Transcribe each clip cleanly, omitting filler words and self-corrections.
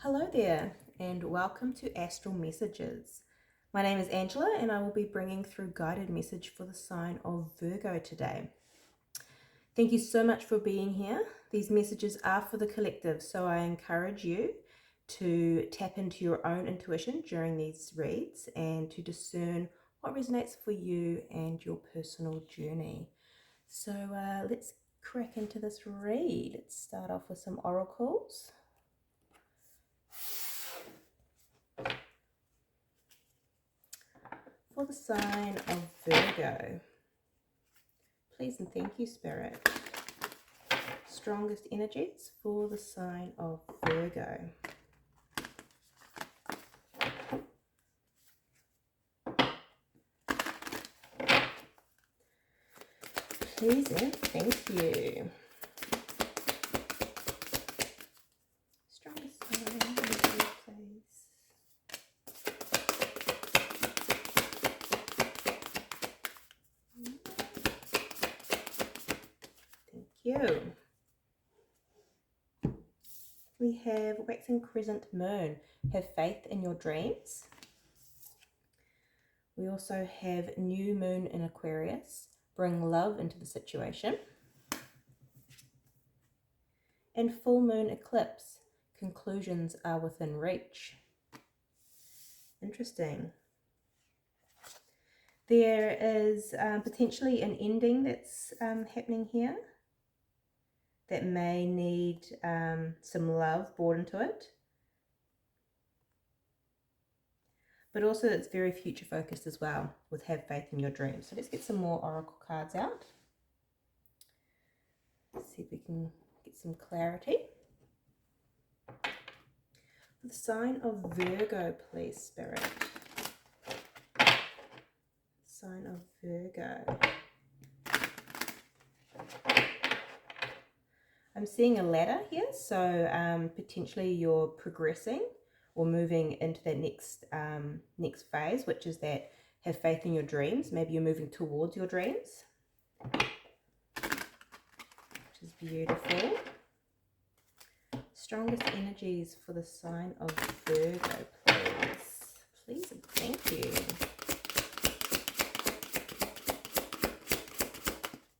Hello there, and welcome to Astral Messages. My name is Angela, and I will be bringing through guided message for the sign of Virgo today. Thank you so much for being here. These messages are for the collective, so I encourage you to tap into your own intuition during these reads and to discern what resonates for you and your personal journey. So let's crack into this read. Let's start off with some oracles. For the sign of Virgo, please and thank you, Spirit. Strongest energies for the sign of Virgo. Please and thank you. Strongest sign, please. Thank you. We have waxing crescent moon. Have faith in your dreams. We also have new moon in Aquarius. Bring love into the situation. And full moon eclipse. Conclusions are within reach. Interesting. There is potentially an ending that's happening here that may need some love brought into it. But also it's very future focused as well with have faith in your dreams. So let's get some more oracle cards out. Let's see if we can get some clarity. For the sign of Virgo, please, Spirit. Sign of Virgo. I'm seeing a ladder here, so potentially you're progressing or moving into that next phase, which is that have faith in your dreams. Maybe you're moving towards your dreams, which is beautiful. Strongest energies for the sign of Virgo, please. Please and thank you.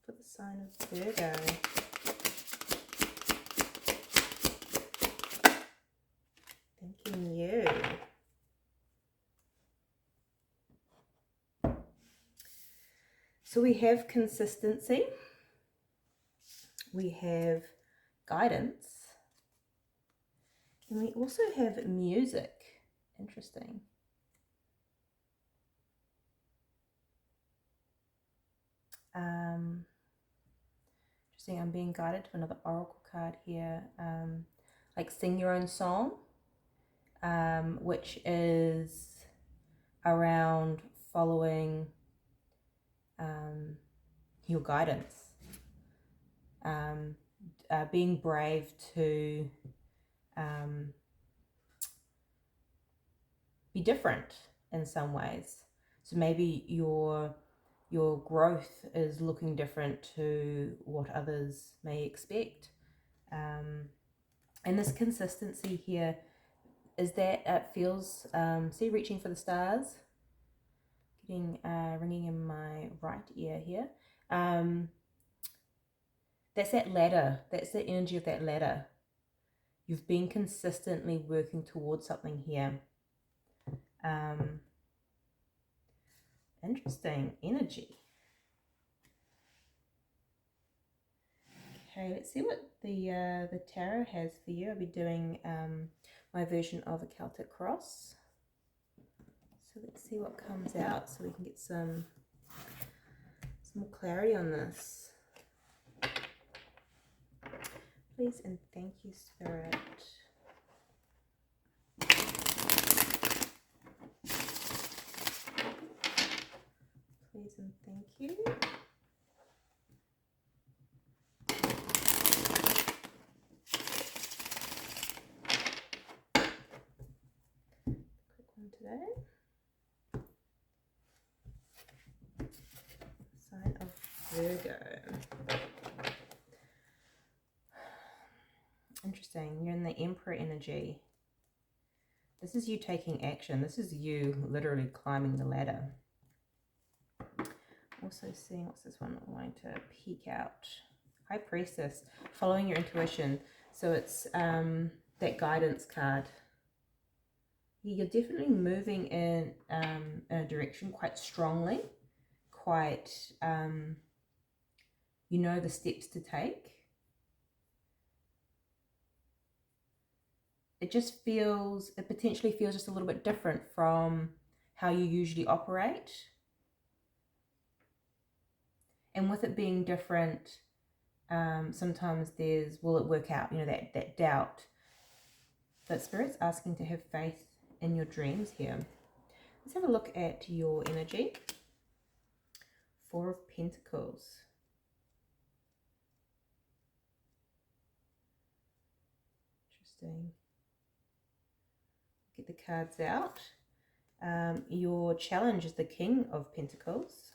For the sign of Virgo. Thanking you. So we have consistency. We have guidance. And we also have music. Interesting. Interesting. I'm being guided to another oracle card here. Like sing your own song, which is around following your guidance. Being brave to be different in some ways. So maybe your growth is looking different to what others may expect. And this consistency here is that it feels, see, reaching for the stars, getting ringing in my right ear here. That's that ladder. That's the energy of that ladder. You've been consistently working towards something here. Interesting energy. Okay, let's see what the tarot has for you. I'll be doing my version of a Celtic cross. So let's see what comes out so we can get some more clarity on this. Please and thank you, Spirit. Please and thank you. Quick one today. Sign of Virgo. Interesting. You're in the Emperor energy. This is you taking action. This is you literally climbing the ladder. Also seeing, what's this one wanting to peek out? High Priestess, following your intuition. So it's that guidance card. You're definitely moving in a direction quite strongly, quite, you know the steps to take. It just feels, it potentially feels just a little bit different from how you usually operate. And with it being different, sometimes there's, will it work out, you know, that doubt. But Spirit's asking to have faith in your dreams here. Let's have a look at your energy. Four of Pentacles. Interesting. Get the cards out. Your challenge is the King of Pentacles.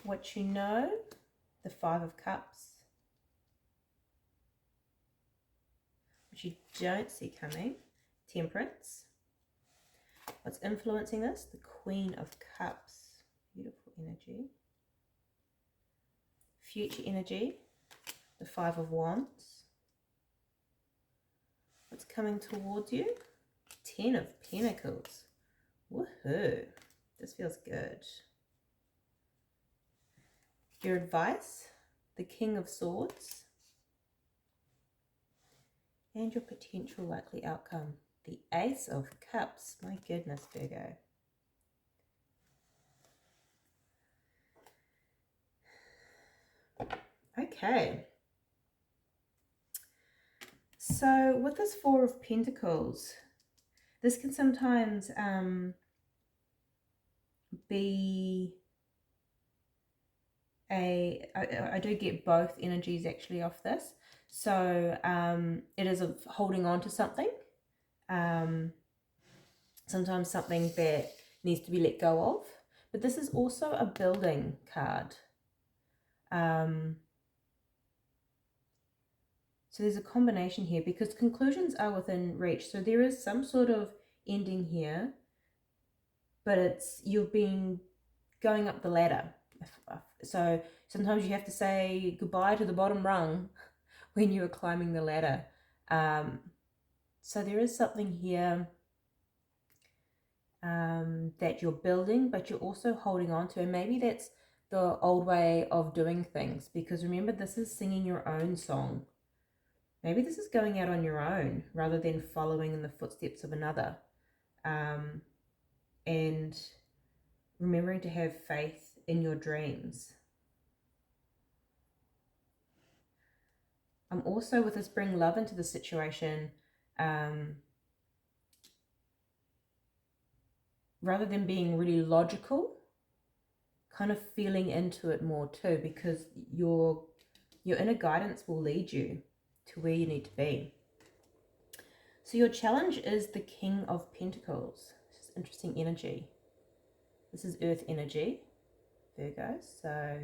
What you know, the Five of Cups. What you don't see coming, Temperance. What's influencing this? The Queen of Cups. Beautiful energy. Future energy, the Five of Wands. What's coming towards you? Ten of Pentacles. Woohoo! This feels good. Your advice, the King of Swords. And your potential likely outcome, the Ace of Cups. My goodness, Virgo. Okay. So with this Four of Pentacles, this can sometimes be I do get both energies actually off this. So it is of holding on to something. Sometimes something that needs to be let go of. But this is also a building card. So there's a combination here because conclusions are within reach. So there is some sort of ending here, but it's, you've been going up the ladder. So sometimes you have to say goodbye to the bottom rung when you are climbing the ladder. So there is something here that you're building, but you're also holding on to. And maybe that's the old way of doing things, because remember, this is singing your own song. Maybe this is going out on your own rather than following in the footsteps of another. And remembering to have faith in your dreams. I'm also, with this, bring love into the situation. Rather than being really logical, kind of feeling into it more too, because your inner guidance will lead you to where you need to be. So your challenge is the King of Pentacles. This is interesting energy. This is earth energy, Virgo. So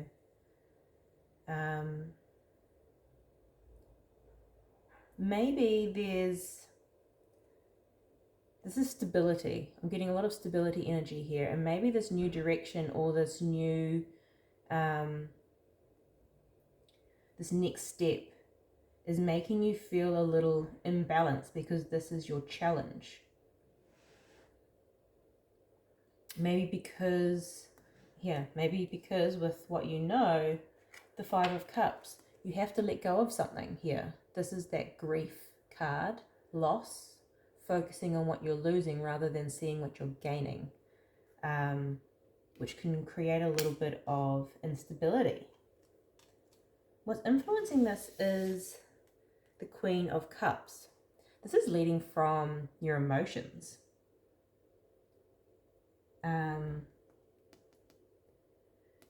maybe this is stability. I'm getting a lot of stability energy here, and maybe this new direction or this new this next step is making you feel a little imbalanced because this is your challenge. Maybe because with what you know, the Five of Cups, you have to let go of something here. This is that grief card, loss, focusing on what you're losing rather than seeing what you're gaining, which can create a little bit of instability. What's influencing this is the Queen of Cups. This is leading from your emotions.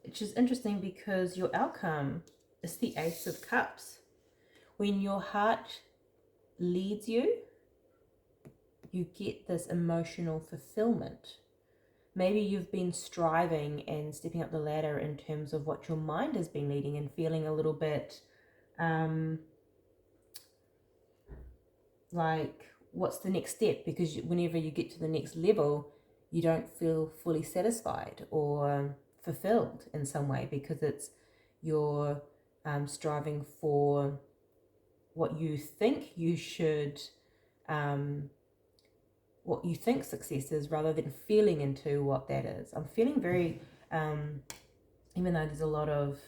Which is interesting because your outcome is the Ace of Cups. When your heart leads you, you get this emotional fulfillment. Maybe you've been striving and stepping up the ladder in terms of what your mind has been leading and feeling a little bit like what's the next step, because whenever you get to the next level you don't feel fully satisfied or fulfilled in some way, because it's you're striving for what you think you should what you think success is, rather than feeling into what that is. I'm feeling very even though there's a lot of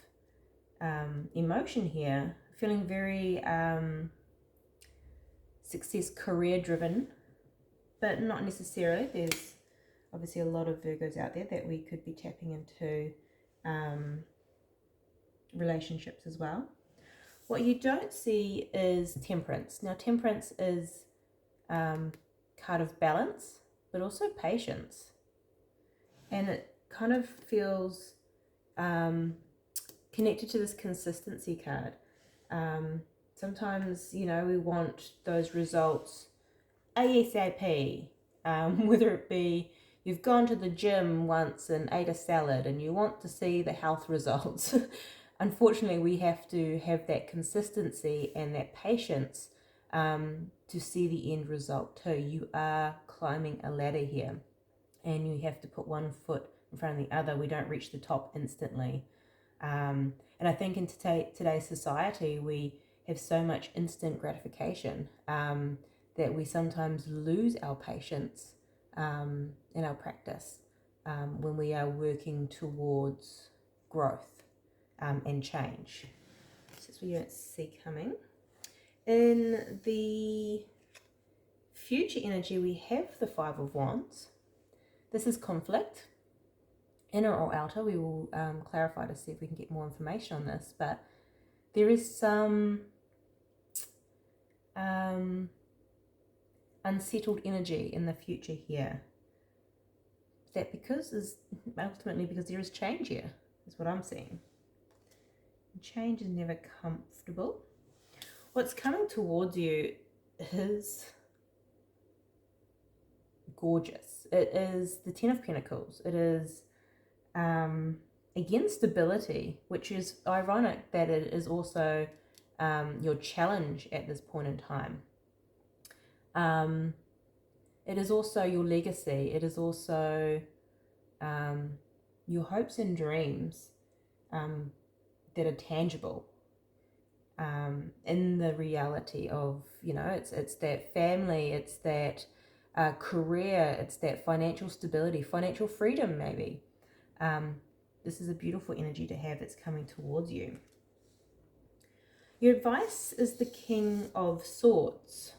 emotion here, feeling very success career driven, but not necessarily. There's obviously a lot of Virgos out there that we could be tapping into relationships as well. What you don't see is temperance. Now temperance is card of balance, but also patience, and it kind of feels connected to this consistency card. Sometimes, you know, we want those results ASAP, whether it be you've gone to the gym once and ate a salad and you want to see the health results. Unfortunately, we have to have that consistency and that patience to see the end result too. You are climbing a ladder here, and you have to put one foot in front of the other. We don't reach the top instantly. And I think in today's society, we have so much instant gratification that we sometimes lose our patience in our practice when we are working towards growth and change. So that's what you don't see coming. In the future energy, we have the Five of Wands. This is conflict, inner or outer. We will clarify to see if we can get more information on this, but there is some unsettled energy in the future here. That ultimately because there is change here, is what I'm seeing. Change is never comfortable. What's coming towards you is gorgeous. It is the Ten of Pentacles. It is again stability, which is ironic that it is also your challenge at this point in time. It is also your legacy. It is also your hopes and dreams that are tangible in the reality of, you know, it's that family, it's that career, it's that financial stability, financial freedom maybe. This is a beautiful energy to have that's coming towards you. Your advice is the King of Swords.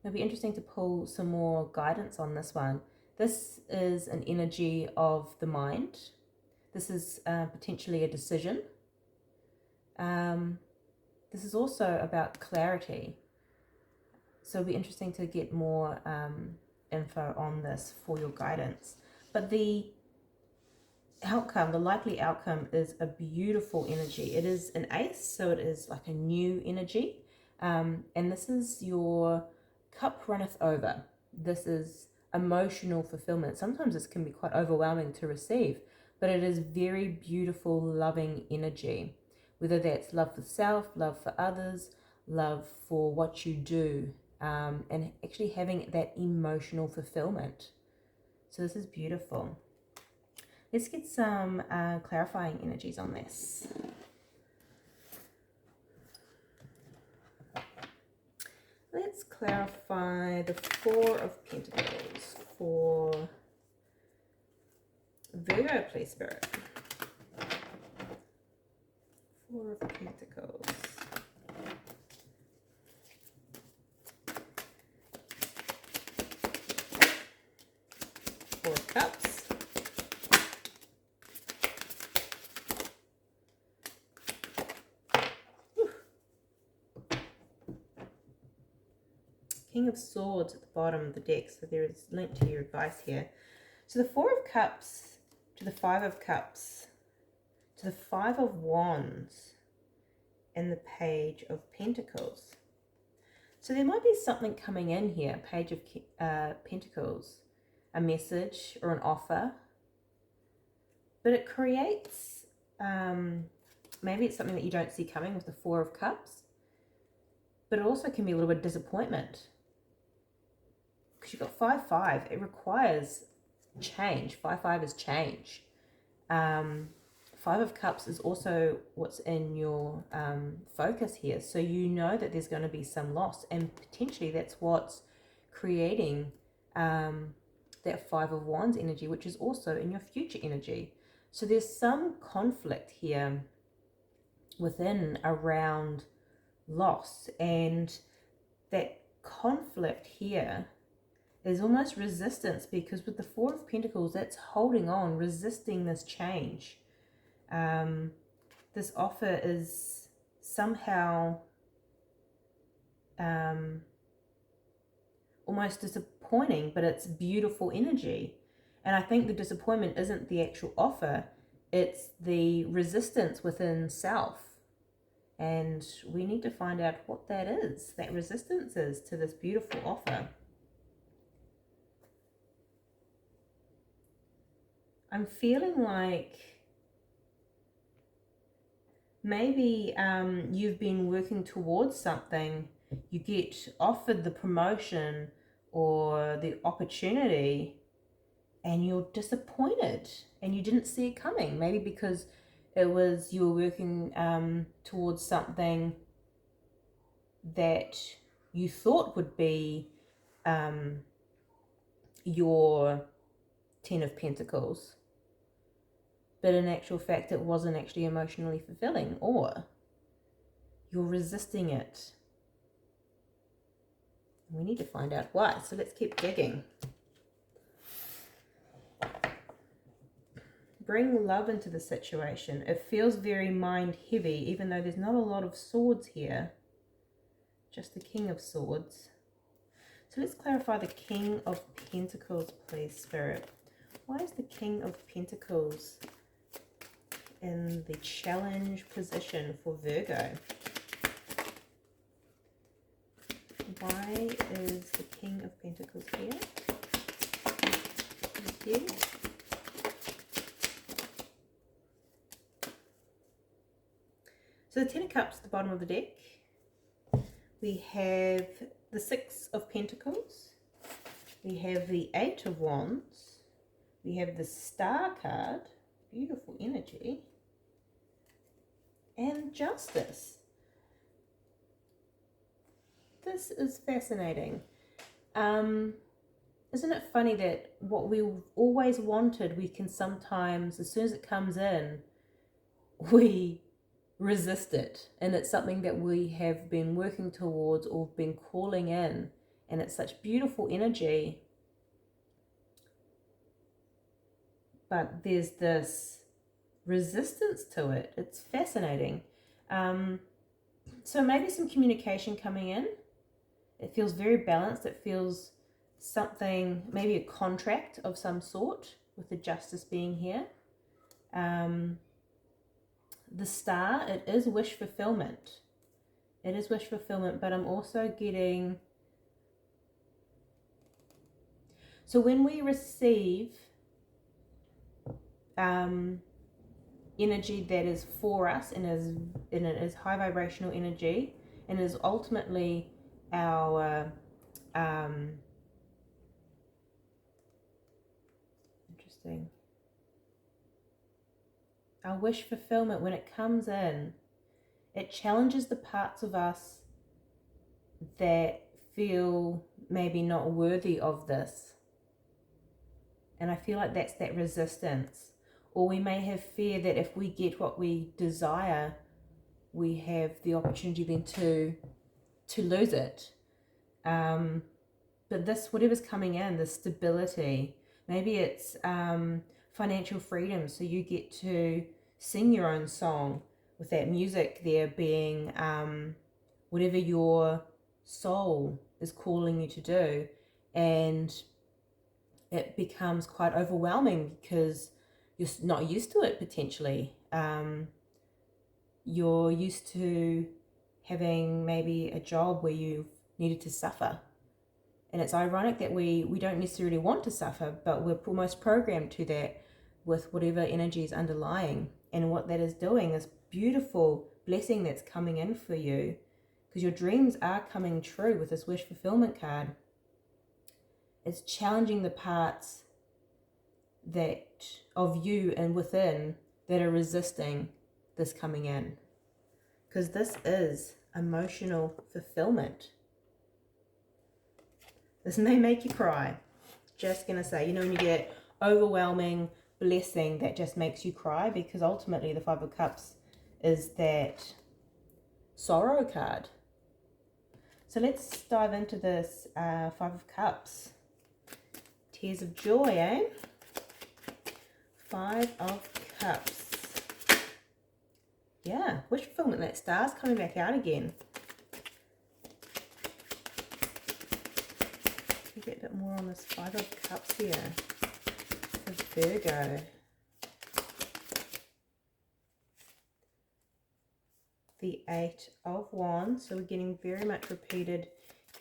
It'll be interesting to pull some more guidance on this one. This is an energy of the mind. This is potentially a decision. This is also about clarity. So it'll be interesting to get more info on this for your guidance. But the outcome, the likely outcome, is a beautiful energy. It is an ace, so it is like a new energy. And this is your cup runneth over. This is emotional fulfillment. Sometimes this can be quite overwhelming to receive, but it is very beautiful, loving energy. Whether that's love for self, love for others, love for what you do, and actually having that emotional fulfillment. So this is beautiful. Let's get some clarifying energies on this. Let's clarify the Four of Pentacles for Virgo, please, Spirit. Four of Pentacles. Four of Cups. King of Swords at the bottom of the deck, so there is a link to your advice here. So the Four of Cups to the Five of Cups to the Five of Wands and the Page of Pentacles. So there might be something coming in here, Page of Pentacles, a message or an offer, but it creates maybe it's something that you don't see coming with the Four of Cups, but it also can be a little bit of disappointment because you've got 5-5. It requires change. 5-5 is change. 5 of Cups is also what's in your focus here. So you know that there's going to be some loss, and potentially that's what's creating that 5 of Wands energy, which is also in your future energy. So there's some conflict here within around loss, and that conflict here is almost resistance, because with the Four of Pentacles, that's holding on, resisting this change. This offer is somehow almost disappointing, but it's beautiful energy. And I think the disappointment isn't the actual offer, it's the resistance within self. And we need to find out what that is, that resistance is to this beautiful offer. I'm feeling like maybe you've been working towards something, you get offered the promotion or the opportunity, and you're disappointed and you didn't see it coming. Maybe because it was, you were working towards something that you thought would be your 10 of Pentacles, but in actual fact it wasn't actually emotionally fulfilling, or you're resisting it. We need to find out why, so let's keep digging. Bring love into the situation. It feels very mind heavy, even though there's not a lot of swords here, just the King of Swords. So let's clarify the King of Pentacles, please, Spirit. Why is the King of Pentacles in the challenge position for Virgo? Why is the King of Pentacles here? Thank you. So the 10 of Cups at the bottom of the deck. We have the 6 of Pentacles. We have the 8 of Wands. We have the Star card. Beautiful energy. And Justice. This is fascinating. Isn't it funny that what we've always wanted, we can sometimes, as soon as it comes in, we resist it, and it's something that we have been working towards or been calling in, and it's such beautiful energy, but there's this resistance to it. It's fascinating. So maybe some communication coming in. It feels very balanced. It feels something, maybe a contract of some sort, with the Justice being here. The Star, it is wish fulfillment. It is wish fulfillment, but I'm also getting... So when we receive energy that is for us and it is high vibrational energy and is ultimately our interesting, our wish fulfillment, when it comes in, it challenges the parts of us that feel maybe not worthy of this. And I feel like that's that resistance. Or we may have fear that if we get what we desire, we have the opportunity then to lose it. But this, whatever's coming in, the stability, maybe it's financial freedom, so you get to sing your own song with that music there being whatever your soul is calling you to do, and it becomes quite overwhelming because you're not used to it potentially. You're used to having maybe a job where you've needed to suffer. And it's ironic that we don't necessarily want to suffer, but we're almost programmed to that with whatever energy is underlying. And what that is doing is beautiful blessing that's coming in for you, because your dreams are coming true with this wish fulfillment card. It's challenging the parts that of you and within that are resisting this coming in, because this is emotional fulfillment. This may make you cry. Just gonna say, when you get overwhelming blessing that just makes you cry, because ultimately the Five of Cups is that sorrow card. So let's dive into this Five of Cups. Tears of joy, eh? Five of Cups. Yeah, wish fulfillment. That star's coming back out again. Get a bit more on this Five of Cups here. The Virgo. The Eight of Wands. So we're getting very much repeated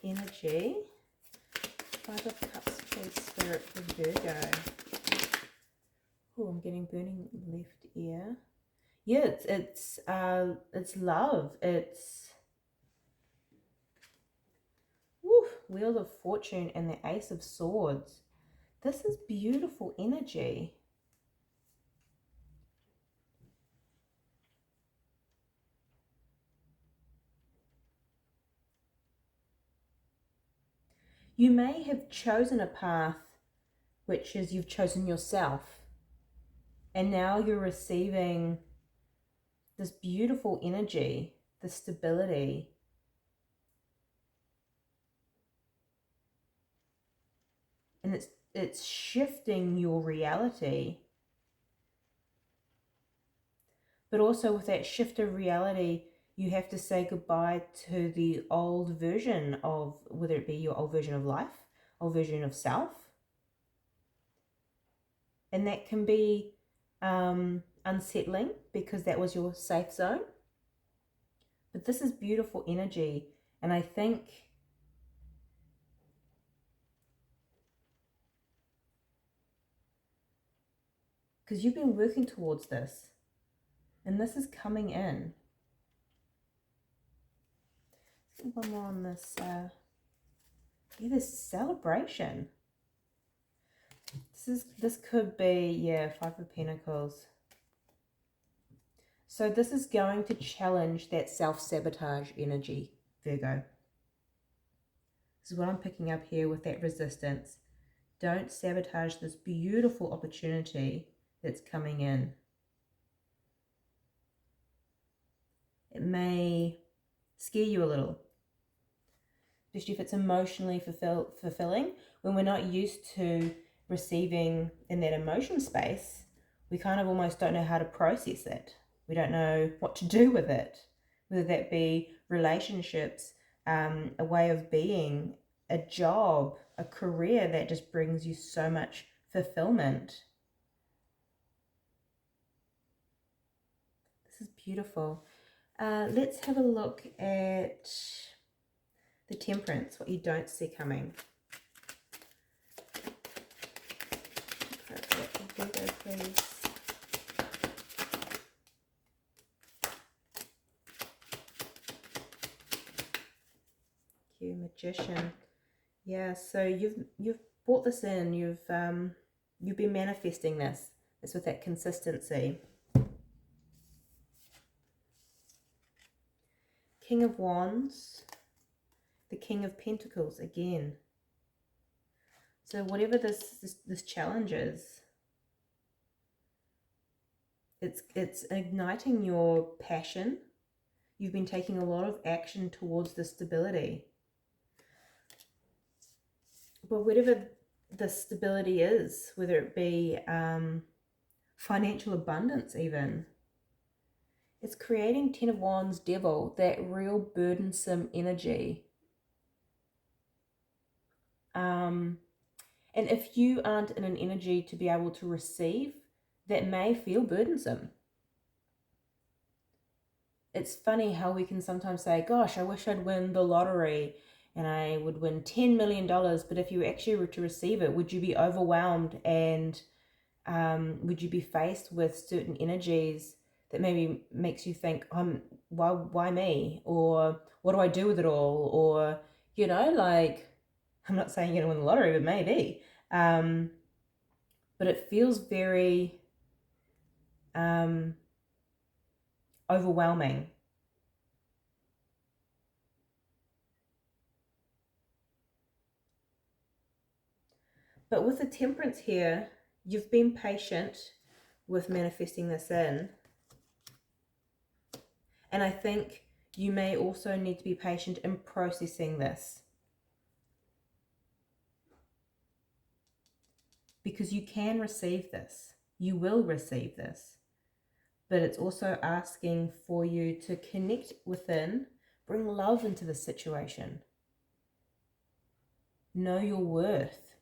energy. Five of Cups, please, Spirit, for Virgo. Oh, I'm getting burning left ear. Yeah, it's love. It's Wheel of Fortune and the Ace of Swords. This is beautiful energy. You may have chosen a path, which is you've chosen yourself. And now you're receiving this beautiful energy, the stability. And it's shifting your reality. But also with that shift of reality, you have to say goodbye to the old version of, whether it be your old version of life, old version of self. And that can be unsettling, because that was your safe zone. But this is beautiful energy. And I think because you've been working towards this, and this is coming in. One more on this. This celebration. This could be, Five of Pentacles. So this is going to challenge that self-sabotage energy, Virgo. This is what I'm picking up here with that resistance. Don't sabotage this beautiful opportunity that's coming in. It may scare you a little, especially if it's emotionally fulfilling. When we're not used to receiving in that emotion space, we kind of almost don't know how to process it. We don't know what to do with it, whether that be relationships, a way of being, a job, a career that just brings you so much fulfillment. This is beautiful. Let's have a look at the Temperance, what you don't see coming. Virgo, please. Thank you, Magician. Yeah, so you've brought this in. You've been manifesting this. It's with that consistency. King of Wands, the King of Pentacles again. So whatever this challenge is, it's igniting your passion. You've been taking a lot of action towards the stability. But whatever the stability is, whether it be financial abundance even, it's creating Ten of Wands, Devil, that real burdensome energy. And if you aren't in an energy to be able to receive, that may feel burdensome. It's funny how we can sometimes say, gosh, I wish I'd win the lottery and I would win $10 million. But if you actually were to receive it, would you be overwhelmed, and would you be faced with certain energies that maybe makes you think, why me? Or what do I do with it all? Or, like, I'm not saying you're going to win the lottery, but maybe. But it feels very overwhelming. But with the Temperance here, you've been patient with manifesting this in. And I think you may also need to be patient in processing this. Because you can receive this. You will receive this. But it's also asking for you to connect within, bring love into the situation. Know your worth.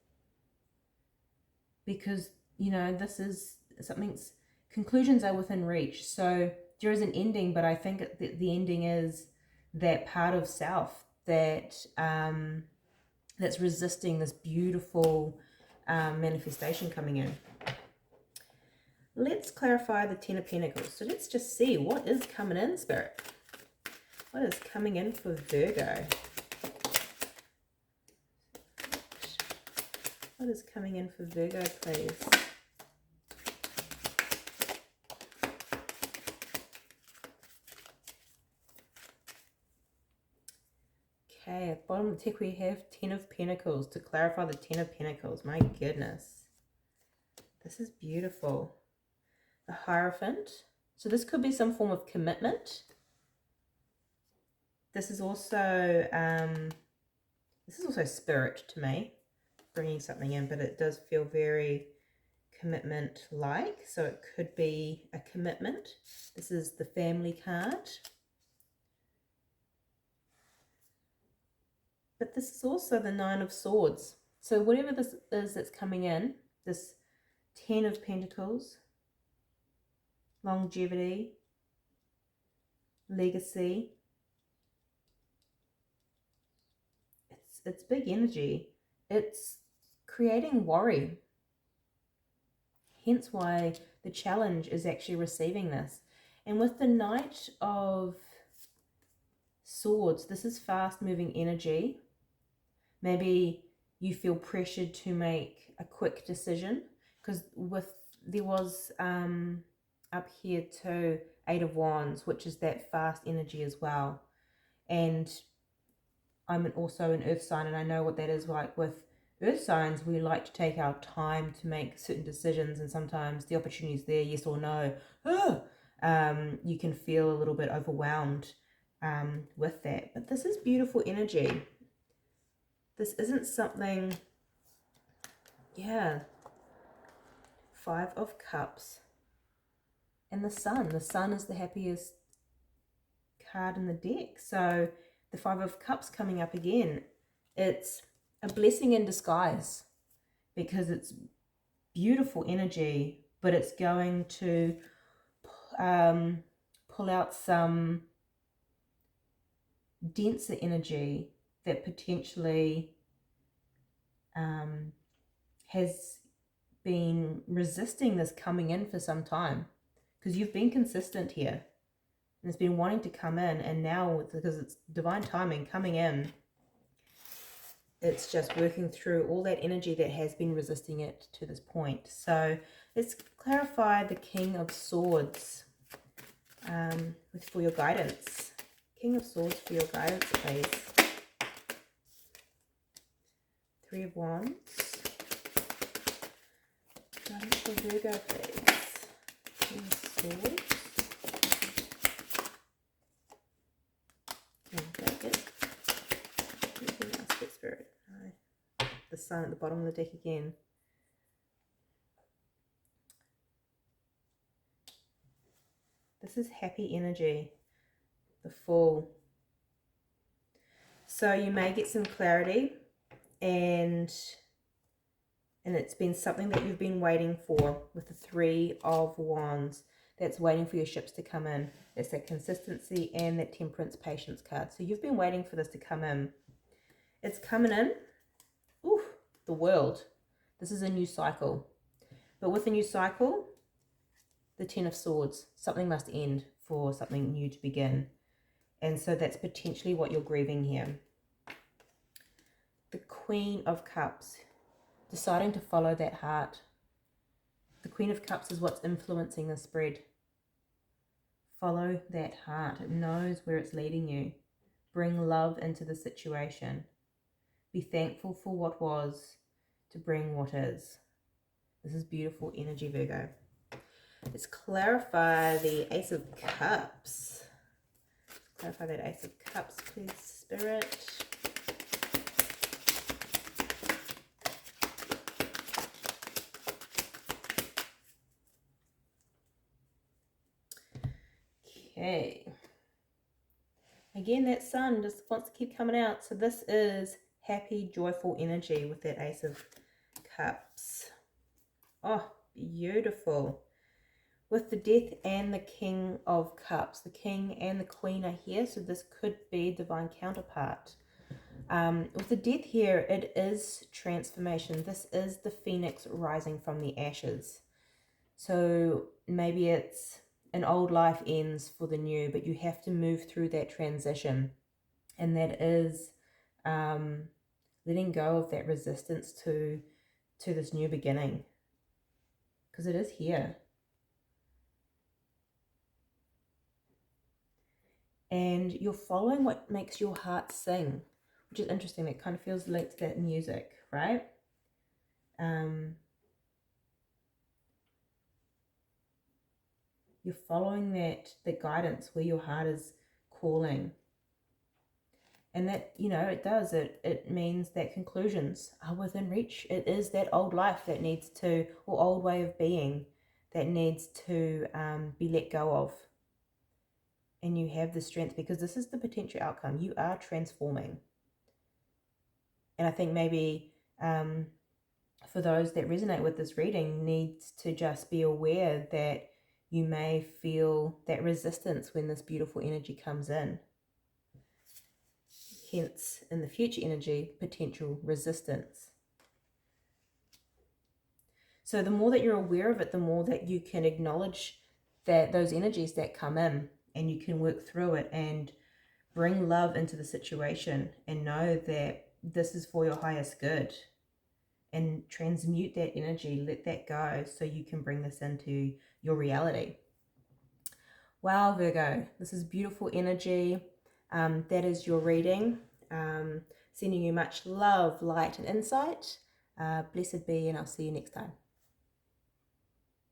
Because, this is something's, conclusions are within reach. So there is an ending, but I think the ending is that part of self that that's resisting this beautiful manifestation coming in. Let's clarify the Ten of Pentacles. So let's just see what is coming in, Spirit. What is coming in for Virgo? What is coming in for Virgo, please? Okay, at the bottom of the deck we have Ten of Pentacles. To clarify the Ten of Pentacles, my goodness. This is beautiful. The Hierophant. So this could be some form of commitment. This is also spirit to me, bringing something in, but it does feel very commitment-like. So it could be a commitment. This is the Family card. But this is also the Nine of Swords. So whatever this is that's coming in, this Ten of Pentacles, longevity, legacy, it's big energy. It's creating worry. Hence why the challenge is actually receiving this. And with the Knight of Swords, this is fast moving energy. Maybe you feel pressured to make a quick decision, because there was up here too, Eight of Wands, which is that fast energy as well. And I'm also an earth sign, and I know what that is like. With earth signs, we like to take our time to make certain decisions, and sometimes the opportunity is there, yes or no. You can feel a little bit overwhelmed with that. But this is beautiful energy. This isn't something, yeah. Five of Cups. And the Sun. The Sun is the happiest card in the deck. So the Five of Cups coming up again. It's a blessing in disguise, because it's beautiful energy, but it's going to pull out some denser energy that potentially has been resisting this coming in for some time, because you've been consistent here and it's been wanting to come in, and now because it's divine timing coming in, it's just working through all that energy that has been resisting it to this point. So let's clarify the King of Swords for your guidance. King of Swords for your guidance, please. Three of Wands. Guidance for Virgo, please. King of Swords. Spirit. The Sun at the bottom of the deck again. This is happy energy. The Fool. So you may get some clarity, and it's been something that you've been waiting for with the Three of Wands. That's waiting for your ships to come in. It's that consistency and that Temperance, Patience card. So you've been waiting for this to come in. It's coming in. Ooh, the World. This is a new cycle. But with a new cycle, the Ten of Swords. Something must end for something new to begin. And so that's potentially what you're grieving here. The Queen of Cups, deciding to follow that heart. The Queen of Cups is what's influencing the spread. Follow that heart. It knows where it's leading you. Bring love into the situation. Be thankful for what was to bring what is. This is beautiful energy, Virgo. Let's clarify the Ace of Cups. Clarify that Ace of Cups, please, Spirit. Okay. Again, that sun just wants to keep coming out. So this is happy, joyful energy with that Ace of Cups. Oh, beautiful. With the Death and the King of Cups. The King and the Queen are here, so this could be divine counterpart. With the Death here, it is transformation. This is the phoenix rising from the ashes. So maybe it's an old life ends for the new, but you have to move through that transition. And that is letting go of that resistance to this new beginning. Because it is here. And you're following what makes your heart sing, which is interesting. It kind of feels linked to that music, right? You're following that guidance where your heart is calling. And that, you know, it means that conclusions are within reach. It is that old life that needs to, or old way of being that needs to be let go of. And you have the strength, because this is the potential outcome. You are transforming. And I think maybe for those that resonate with this reading, needs to just be aware that you may feel that resistance when this beautiful energy comes in. Hence, in the future energy, potential resistance. So the more that you're aware of it, the more that you can acknowledge that those energies that come in, and you can work through it and bring love into the situation and know that this is for your highest good, and transmute that energy, let that go, so you can bring this into your reality. Wow, Virgo, this is beautiful energy. That is your reading. Sending you much love, light, and insight. Blessed be, and I'll see you next time.